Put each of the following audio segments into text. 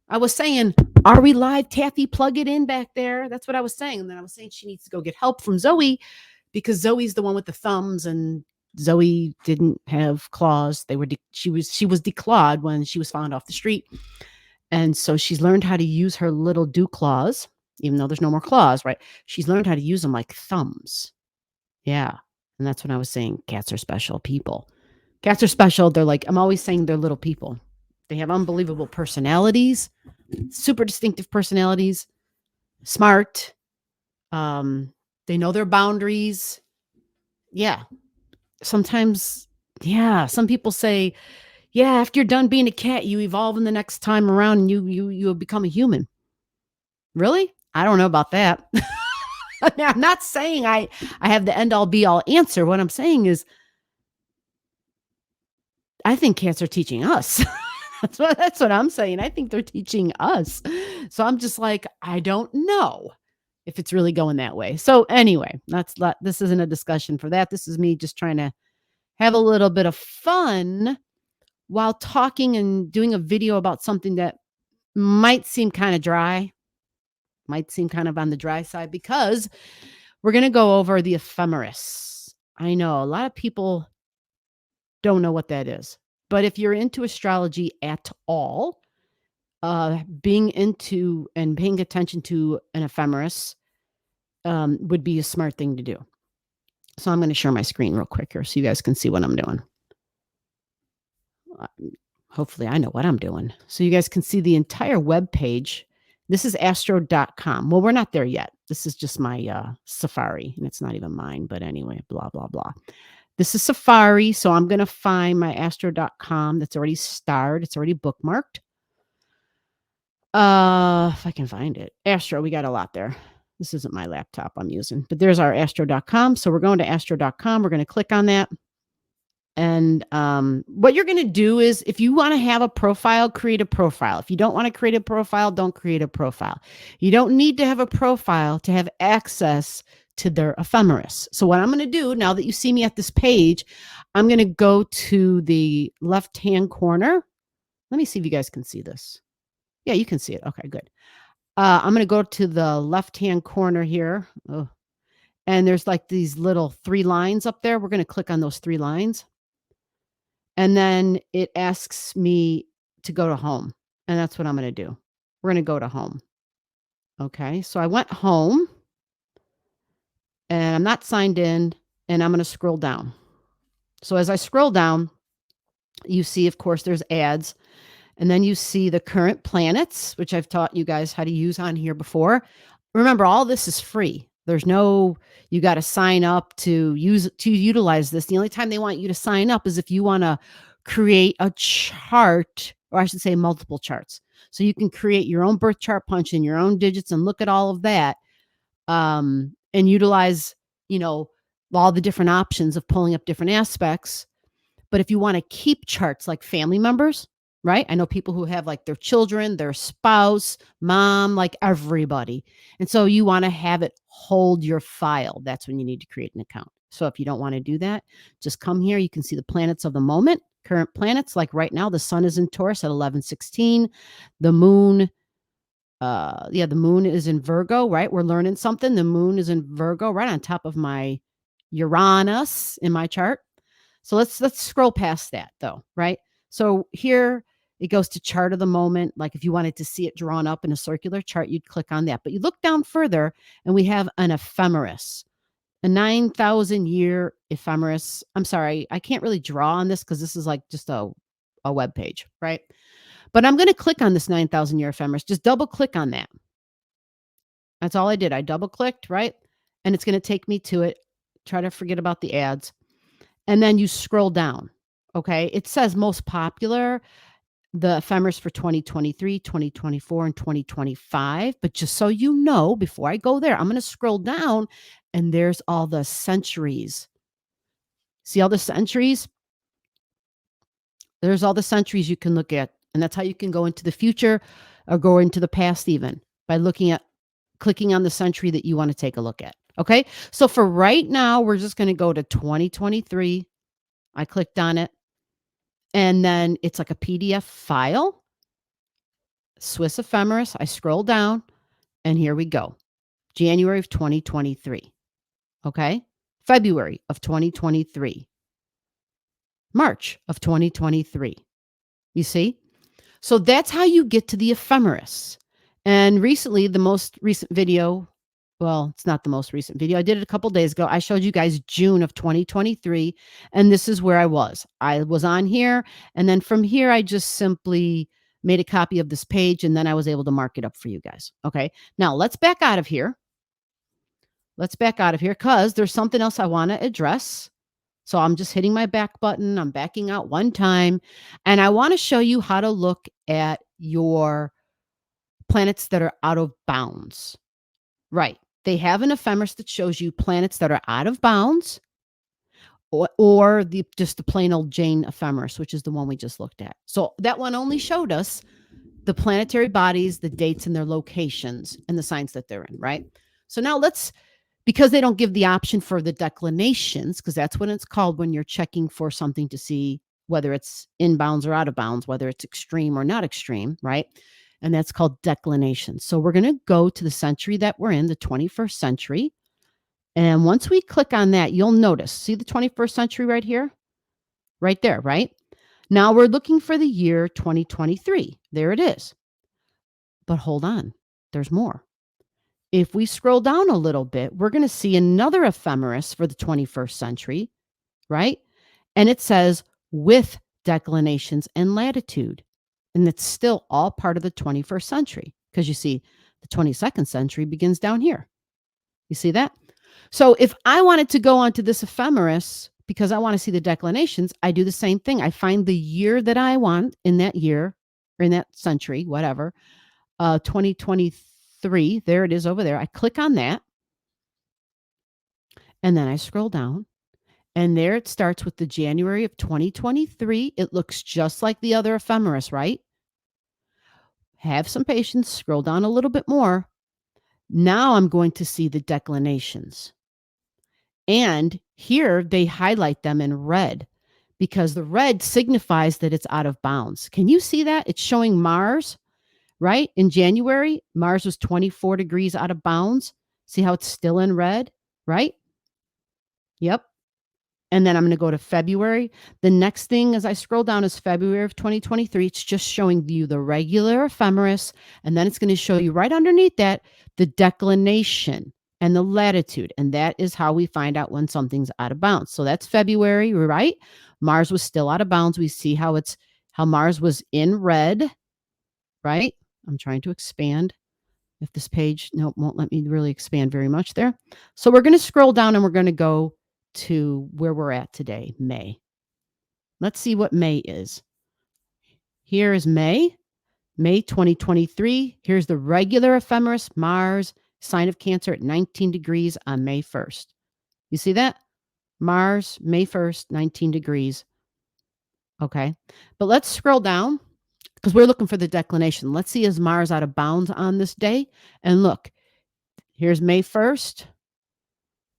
I was saying, are we live, Taffy? Plug it in back there. That's what I was saying. And then I was saying she needs to go get help from Zoe because Zoe's the one with the thumbs and Zoe didn't have claws. She was declawed when she was found off the street. And so she's learned how to use her little dew claws, even though there's no more claws, right? She's learned how to use them like thumbs. Yeah. And that's when I was saying cats are special people. Cats are special. They're like, I'm always saying they're little people. They have unbelievable personalities, super distinctive personalities, smart. They know their boundaries. Yeah. Sometimes, yeah. Some people say, yeah, after you're done being a cat, you evolve in the next time around and you become a human. Really? I don't know about that. I'm not saying I have the end all be all answer. What I'm saying is I think cats are teaching us. That's what I'm saying. I think they're teaching us. So I'm just like, I don't know if it's really going that way. So anyway, this isn't a discussion for that. This is me just trying to have a little bit of fun while talking and doing a video about something that might seem kind of dry, might seem kind of on the dry side, because we're going to go over the ephemeris. I know a lot of people don't know what that is, but if you're into astrology at all, being into and paying attention to an ephemeris would be a smart thing to do. So I'm going to share my screen real quick here so you guys can see what I'm doing. Hopefully I know what I'm doing. So you guys can see the entire web page. This is astro.com. Well, we're not there yet. This is just my Safari, and it's not even mine. But anyway, blah, blah, blah. This is Safari. So I'm going to find my astro.com that's already starred. It's already bookmarked. If I can find it. Astro, we got a lot there. This isn't my laptop I'm using, but there's our astro.com. So we're going to astro.com. We're going to click on that. And what you're going to do is, if you want to have a profile, create a profile. If you don't want to create a profile, don't create a profile. You don't need to have a profile to have access to their ephemeris. So what I'm going to do, now that you see me at this page, I'm going to go to the left-hand corner. Let me see if you guys can see this. Yeah, you can see it. Okay, good. I'm going to go to the left-hand corner here. Oh. And there's like these little 3 lines up there. We're going to click on those 3 lines. And then it asks me to go to home. And that's what I'm going to do. We're going to go to home. Okay. So I went home and I'm not signed in, and I'm going to scroll down. So as I scroll down, you see, of course, there's ads. And then you see the current planets, which I've taught you guys how to use on here before. Remember, all this is free. There's no, you got to sign up to utilize this. The only time they want you to sign up is if you want to create a chart, or I should say multiple charts. So you can create your own birth chart, punch in your own digits and look at all of that, and utilize, all the different options of pulling up different aspects. But if you want to keep charts like family members, right? I know people who have like their children, their spouse, mom, like everybody. And so you want to have it hold your file. That's when you need to create an account. So if you don't want to do that, just come here. You can see the planets of the moment, current planets. Like right now, the sun is in Taurus at 11:16. The moon, the moon is in Virgo, right? We're learning something. The moon is in Virgo, right on top of my Uranus in my chart. So let's scroll past that though, right? So here it goes to chart of the moment. Like if you wanted to see it drawn up in a circular chart, you'd click on that. But you look down further and we have an ephemeris, a 9,000 year ephemeris. I'm sorry, I can't really draw on this because this is like just a web page, right? But I'm going to click on this 9,000 year ephemeris. Just double click on that. That's all I did. I double clicked, right? And it's going to take me to it. Try to forget about the ads. And then you scroll down. Okay. It says most popular, the ephemeris for 2023, 2024, and 2025. But just so you know, before I go there, I'm going to scroll down and there's all the centuries. See all the centuries? There's all the centuries you can look at. And that's how you can go into the future or go into the past even by clicking on the century that you want to take a look at. Okay. So for right now, we're just going to go to 2023. I clicked on it. And then it's like a PDF file. Swiss ephemeris. I scroll down, and here we go. January of 2023. Okay. February of 2023. March of 2023. You see? So that's how you get to the ephemeris. And recently, the most recent video, well, it's not the most recent video. I did it a couple days ago. I showed you guys June of 2023, and this is where I was. I was on here, and then from here, I just simply made a copy of this page, and then I was able to mark it up for you guys. Okay. Now let's back out of here. Let's back out of here because there's something else I want to address. So I'm just hitting my back button. I'm backing out one time. And I want to show you how to look at your planets that are out of bounds. Right. They have an ephemeris that shows you planets that are out of bounds or just the plain old Jane ephemeris, which is the one we just looked at. So that one only showed us the planetary bodies, the dates and their locations and the signs that they're in, right? So now because they don't give the option for the declinations, because that's what it's called when you're checking for something to see whether it's in bounds or out of bounds, whether it's extreme or not extreme, right? And that's called declinations. So we're going to go to the century that we're in, the 21st century. And once we click on that, you'll notice, see the 21st century right here? Right there, right? Now we're looking for the year 2023. There it is. But hold on, there's more. If we scroll down a little bit, we're going to see another ephemeris for the 21st century, right? And it says with declinations and latitude. And it's still all part of the 21st century because you see the 22nd century begins down here. You see that? So if I wanted to go onto this ephemeris because I want to see the declinations, I do the same thing. I find the year that I want in that year or in that century, whatever, 2023. There it is over there. I click on that. And then I scroll down. And there it starts with the January of 2023. It looks just like the other ephemeris, right? Have some patience. Scroll down a little bit more. Now I'm going to see the declinations. And here they highlight them in red because the red signifies that it's out of bounds. Can you see that? It's showing Mars. Right? In January, Mars was 24 degrees out of bounds. See how it's still in red, right? Yep. And then I'm going to go to February. The next thing as I scroll down is February of 2023. It's just showing you the regular ephemeris. And then it's going to show you right underneath that, the declination and the latitude. And that is how we find out when something's out of bounds. So that's February, right? Mars was still out of bounds. We see how Mars was in red, right? I'm trying to expand. If this page, won't let me really expand very much there. So we're going to scroll down and we're going to go to where we're at today, May. Let's see what May is. Here is May 2023. Here's the regular ephemeris, Mars, sign of Cancer at 19 degrees on May 1st. You see that? Mars, May 1st, 19 degrees. Okay. But let's scroll down. Because we're looking for the declination. Let's see, is Mars out of bounds on this day? And look, here's May 1st.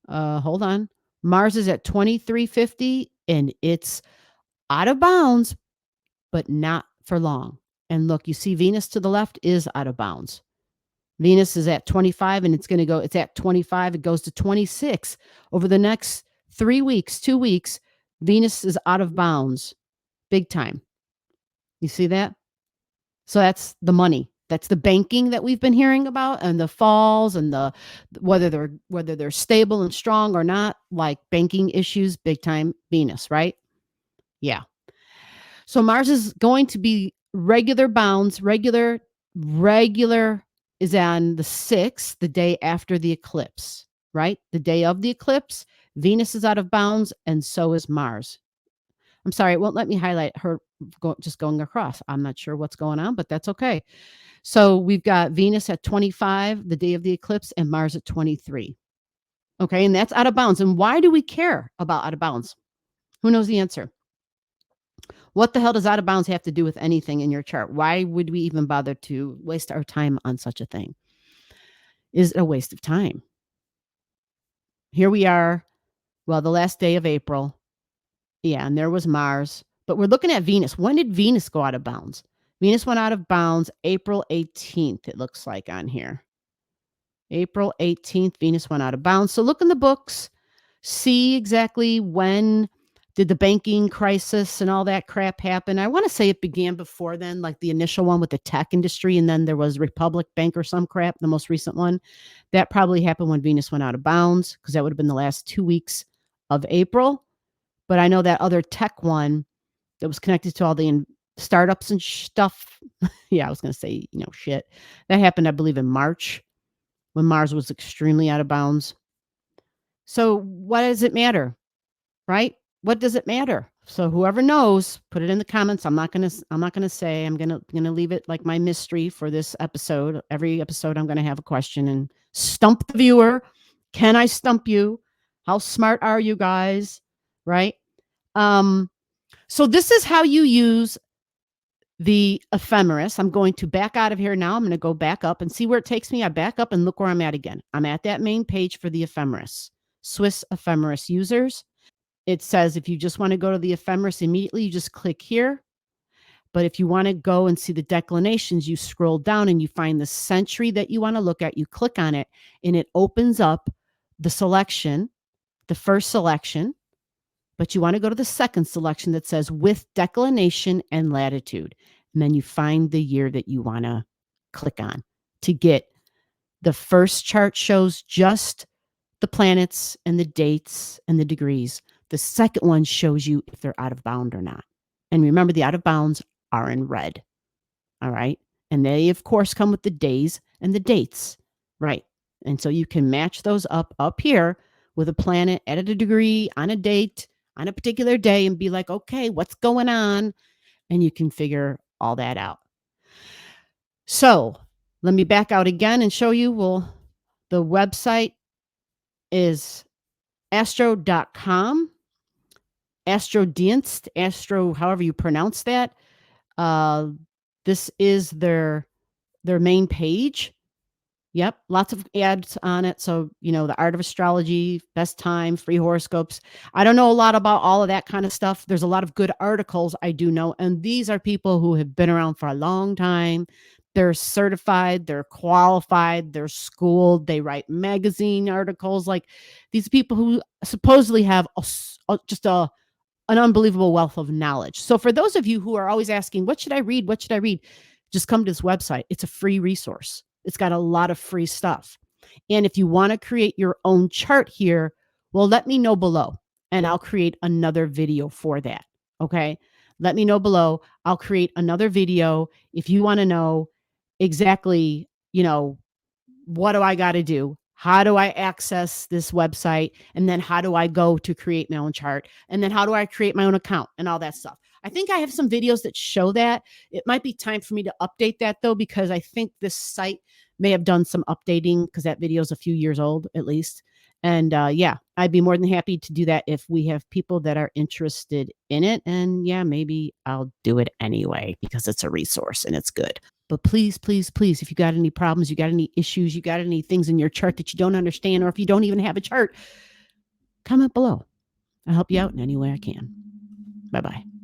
Hold on. Mars is at 2350 and it's out of bounds, but not for long. And look, you see Venus to the left is out of bounds. Venus is at 25 and it's at 25. It goes to 26 over the next 3 weeks, 2 weeks. Venus is out of bounds big time. You see that? So that's the money. That's the banking that we've been hearing about and the falls and whether they're stable and strong or not, like banking issues, big time Venus, right? Yeah. So Mars is going to be regular bounds. Regular is on the 6th, the day after the eclipse, right? The day of the eclipse, Venus is out of bounds and so is Mars. I'm sorry, it won't let me highlight her just going across. I'm not sure what's going on, but that's okay. So we've got Venus at 25, the day of the eclipse, and Mars at 23. Okay, and that's out of bounds. And why do we care about out of bounds? Who knows the answer? What the hell does out of bounds have to do with anything in your chart? Why would we even bother to waste our time on such a thing? Is it a waste of time? Here we are, the last day of April. Yeah, and there was Mars. But we're looking at Venus. When did Venus go out of bounds? Venus went out of bounds April 18th, it looks like on here. April 18th, Venus went out of bounds. So look in the books, see exactly when did the banking crisis and all that crap happen. I want to say it began before then, like the initial one with the tech industry, and then there was Republic Bank or some crap, the most recent one. That probably happened when Venus went out of bounds, because that would have been the last 2 weeks of April. But I know that other tech one that was connected to all the startups and stuff. Yeah, I was going to say, shit. That happened, I believe, in March, when Mars was extremely out of bounds. So what does it matter, right? What does it matter? So whoever knows, put it in the comments. I'm not gonna say. I'm gonna leave it like my mystery for this episode. Every episode, I'm gonna have a question and stump the viewer. Can I stump you? How smart are you guys? Right? So this is how you use the ephemeris. I'm going to back out of here now. I'm going to go back up and see where it takes me. I back up and look where I'm at again. I'm at that main page for the ephemeris, Swiss ephemeris users. It says if you just want to go to the ephemeris immediately, you just click here. But if you want to go and see the declinations, you scroll down and you find the century that you want to look at. You click on it and it opens up the selection, the first selection. But you want to go to the second selection that says with declination and latitude. And then you find the year that you want to click on to get the first chart shows just the planets and the dates and the degrees. The second one shows you if they're out of bound or not. And remember, the out of bounds are in red. All right. And they, of course, come with the days and the dates. Right. And so you can match those up here with a planet at a degree on a date on a particular day and be like, okay, what's going on? And you can figure all that out. So let me back out again and show you. Well, the website is astro.com, astrodienst, astro, however you pronounce that. This is their main page. Yep, lots of ads on it. So, the art of astrology, best time, free horoscopes. I don't know a lot about all of that kind of stuff. There's a lot of good articles I do know. And these are people who have been around for a long time. They're certified, they're qualified, they're schooled, they write magazine articles. Like these people who supposedly have just an unbelievable wealth of knowledge. So for those of you who are always asking, what should I read? What should I read? Just come to this website. It's a free resource. It's got a lot of free stuff. And if you want to create your own chart here, well, let me know below and I'll create another video for that. Okay. Let me know below. I'll create another video if you want to know exactly, what do I got to do? How do I access this website? And then how do I go to create my own chart? And then how do I create my own account and all that stuff? I think I have some videos that show that. It might be time for me to update that though, because I think this site may have done some updating because that video is a few years old at least. And yeah, I'd be more than happy to do that if we have people that are interested in it. And yeah, maybe I'll do it anyway because it's a resource and it's good. But please, please, please, if you got any problems, you got any issues, you got any things in your chart that you don't understand, or if you don't even have a chart, comment below. I'll help you out in any way I can. Bye-bye.